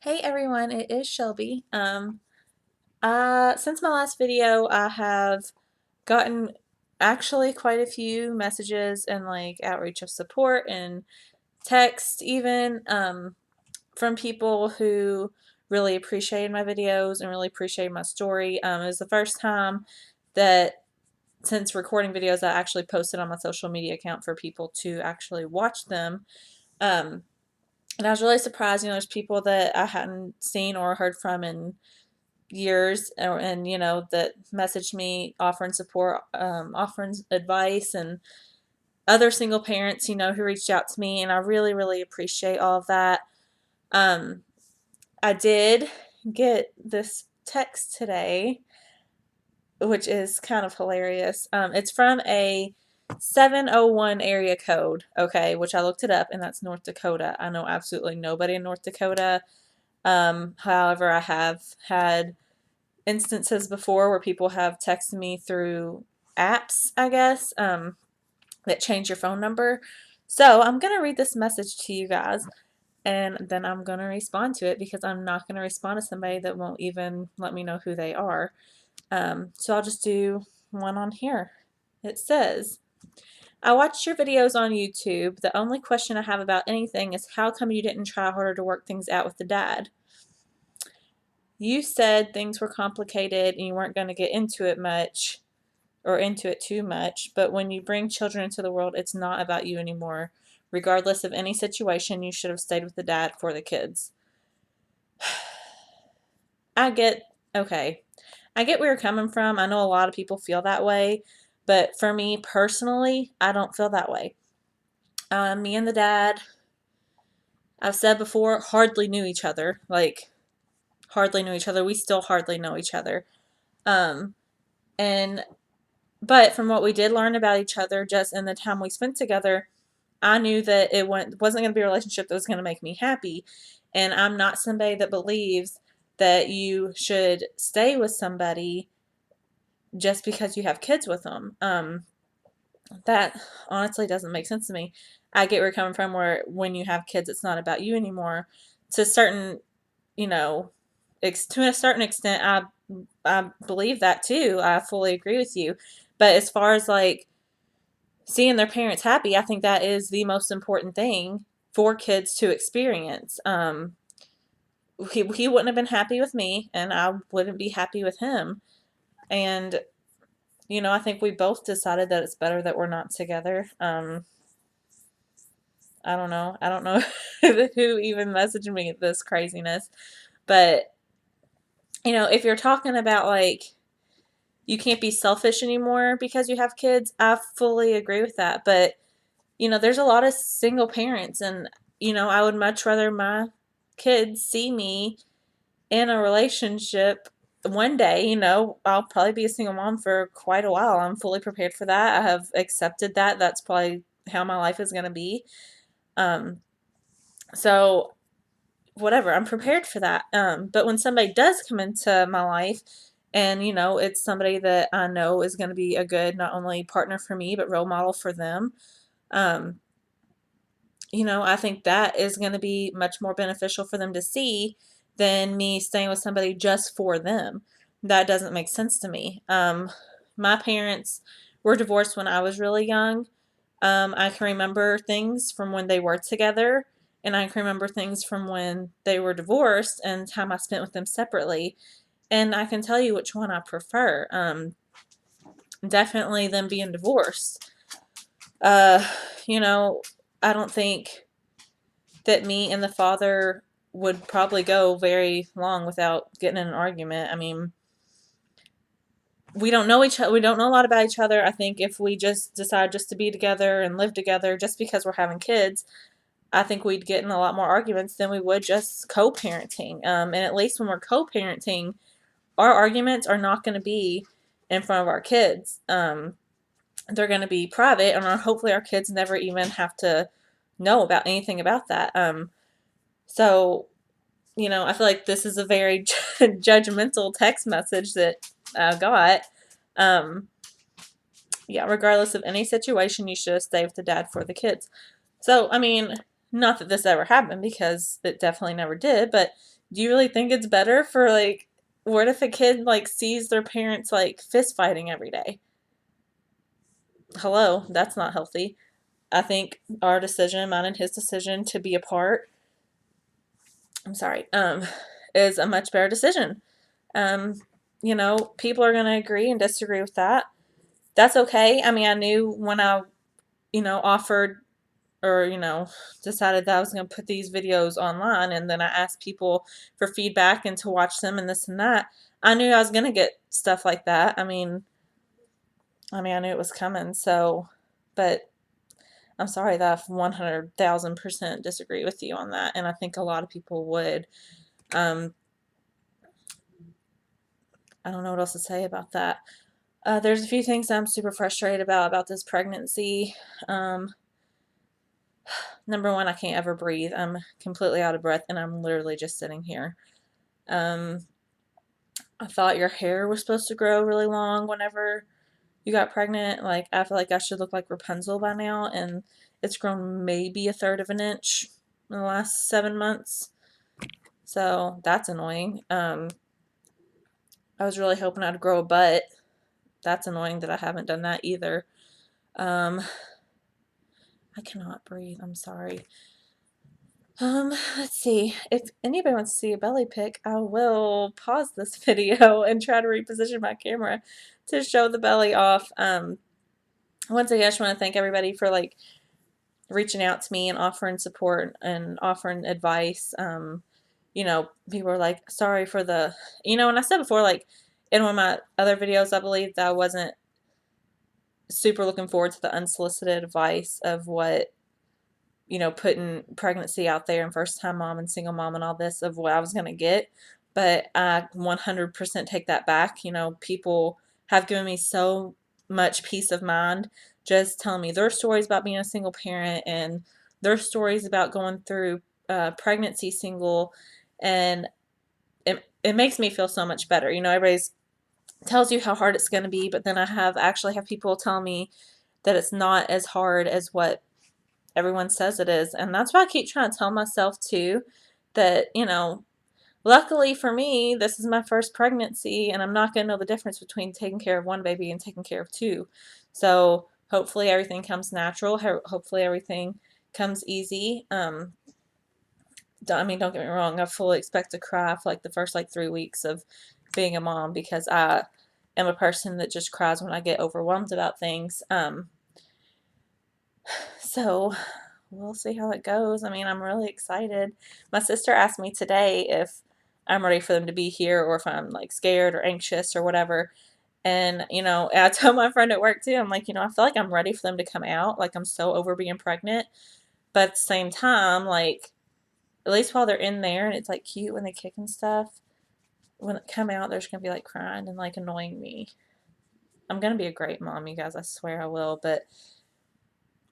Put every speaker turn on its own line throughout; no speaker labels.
Hey everyone, it is Shelby. Since my last video, I have gotten actually quite a few messages and like outreach of support and text even from people who really appreciated my videos and really appreciated my story. It was the first time that since recording videos I actually posted on my social media account for people to actually watch them. Um, and I was really surprised, there's people that I hadn't seen or heard from in years and that messaged me offering support, offering advice, and other single parents who reached out to me, and I really appreciate all of that. I did get this text today, which is kind of hilarious. It's from a 701 area code, okay, which I looked it up, and that's North Dakota. I know absolutely nobody in North Dakota. However, I have had instances before where people have texted me through apps, I guess, that change your phone number. So I'm going to read this message to you guys, and then I'm going to respond to it because I'm not going to respond to somebody that won't even let me know who they are. So I'll just do one on here. It says, I watched your videos on YouTube. The only question I have about anything is how come you didn't try harder to work things out with the dad? You said things were complicated and you weren't going to get into it much or into it too much, but when you bring children into the world, it's not about you anymore. Regardless of any situation, you should have stayed with the dad for the kids. I get, okay. I get where you're coming from. I know a lot of people feel that way, but for me personally, I don't feel that way. Me and the dad, I've said before, hardly knew each other. Like, hardly knew each other. We still hardly know each other. Um, and But from what we did learn about each other just in the time we spent together, I knew that wasn't going to be a relationship that was going to make me happy. And I'm not somebody that believes that you should stay with somebody just because you have kids with them. That honestly doesn't make sense to me. I get where you're coming from, where when you have kids, it's not about you anymore. To a certain, you know, to a certain extent, I believe that too. I fully agree with you. But as far as like seeing their parents happy, I think that is the most important thing for kids to experience. He wouldn't have been happy with me, and I wouldn't be happy with him. And I think we both decided that it's better that we're not together. I don't know. I don't know who even messaged me this craziness, but if you're talking about like you can't be selfish anymore because you have kids, I fully agree with that. But there's a lot of single parents, and I would much rather my kids see me in a relationship one day. I'll probably be a single mom for quite a while. I'm fully prepared for that. I have accepted that. That's probably how my life is going to be. So whatever, I'm prepared for that. But when somebody does come into my life, and it's somebody that I know is going to be a good not only partner for me but role model for them. Um, I think that is going to be much more beneficial for them to see than me staying with somebody just for them. That doesn't make sense to me. My parents were divorced when I was really young. I can remember things from when they were together, and I can remember things from when they were divorced and time I spent with them separately. And I can tell you which one I prefer. Definitely them being divorced. Uh, you know, I don't think that me and the father would probably go very long without getting in an argument. I mean, we don't know each other. We don't know a lot about each other. I think if we just decide just to be together and live together just because we're having kids, I think we'd get in a lot more arguments than we would just co-parenting. And at least when we're co-parenting, our arguments are not going to be in front of our kids. They're going to be private, and hopefully our kids never even have to know about anything about that. So I feel like this is a very judgmental text message that I got. Um, yeah, regardless of any situation, you should have stayed with the dad for the kids. So, I mean, not that this ever happened because it definitely never did, but Do you really think it's better for like, what if a kid like sees their parents like fist fighting every day? Hello, that's not healthy. I think our decision, mine and his decision to be apart, I'm sorry, is a much better decision. Um, people are going to agree and disagree with that. That's okay. I mean, I knew when I, offered or, decided that I was going to put these videos online and then I asked people for feedback and to watch them and this and that. I knew I was going to get stuff like that. I knew it was coming. So, but I'm sorry that I 100,000% disagree with you on that. And I think a lot of people would. Um, I don't know what else to say about that. There's a few things I'm super frustrated about this pregnancy. Number one, I can't ever breathe. I'm completely out of breath, and I'm literally just sitting here. Um, I thought your hair was supposed to grow really long whenever you got pregnant. Like, I feel like I should look like Rapunzel by now, and it's grown maybe a third of an inch in the last 7 months. So that's annoying. I was really hoping I'd grow a butt. That's annoying that I haven't done that either. Um, I cannot breathe. I'm sorry. Let's see. If anybody wants to see a belly pic, I will pause this video and try to reposition my camera to show the belly off. Once again, I just want to thank everybody for like reaching out to me and offering support and offering advice. People are like, sorry for the, and I said before, like in one of my other videos, I believe that I wasn't super looking forward to the unsolicited advice of what putting pregnancy out there and first time mom and single mom and all this of what I was going to get. But I 100% take that back. People have given me so much peace of mind just telling me their stories about being a single parent and their stories about going through pregnancy single. And it makes me feel so much better. Everybody's tells you how hard it's going to be, but then I actually have people tell me that it's not as hard as what everyone says it is. And that's why I keep trying to tell myself too that, luckily for me, this is my first pregnancy and I'm not going to know the difference between taking care of one baby and taking care of two. So hopefully everything comes natural. Hopefully everything comes easy. Don't get me wrong. I fully expect to cry for like the first like 3 weeks of being a mom because I am a person that just cries when I get overwhelmed about things. So we'll see how it goes. I'm really excited. My sister asked me today if I'm ready for them to be here or if I'm like scared or anxious or whatever. And, I told my friend at work too, I'm like, I feel like I'm ready for them to come out. Like, I'm so over being pregnant. But at the same time, like, at least while they're in there and it's like cute when they kick and stuff, when it come out, they're just going to be like crying and like annoying me. I'm going to be a great mom, you guys. I swear I will. But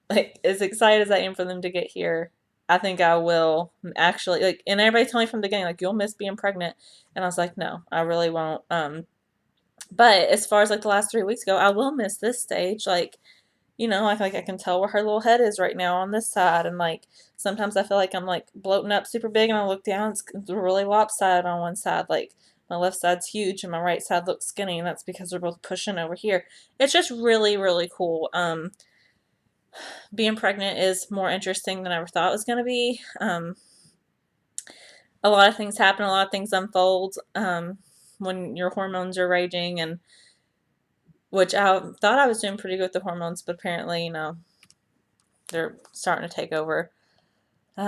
like as excited as I am for them to get here, I think I will actually like. And everybody told me from the beginning like you'll miss being pregnant, and I was like, no, I really won't. But as far as like the last 3 weeks go, I will miss this stage. Like, I feel like I can tell where her little head is right now on this side, and like sometimes I feel like I'm like bloating up super big, and I look down, it's really lopsided on one side. Like my left side's huge, and my right side looks skinny, and that's because they're both pushing over here. It's just really, really cool. Being pregnant is more interesting than I ever thought it was going to be. A lot of things happen, a lot of things unfold when your hormones are raging, and which I thought I was doing pretty good with the hormones, but apparently, they're starting to take over. I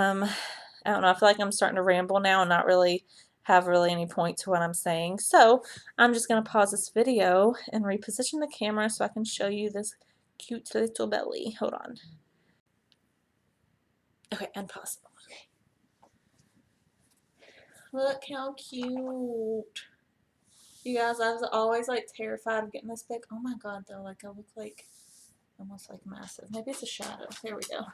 don't know. I feel like I'm starting to ramble now and not really have really any point to what I'm saying. So I'm just going to pause this video and reposition the camera so I can show you this cute little belly. Hold on. Okay, unpause. Okay. Look how cute. You guys, I was always like terrified of getting this big. Oh my god, though, like I look like almost like massive. Maybe it's a shadow. There we go.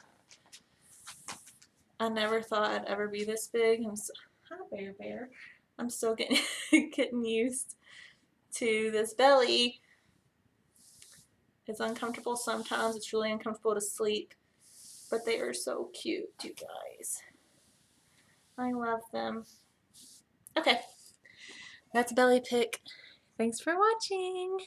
I never thought I'd ever be this big. Hi, Bear Bear. I'm still getting getting used to this belly. It's uncomfortable sometimes. It's really uncomfortable to sleep, but they are so cute, you guys. I love them. Okay, that's belly pick. Thanks for watching.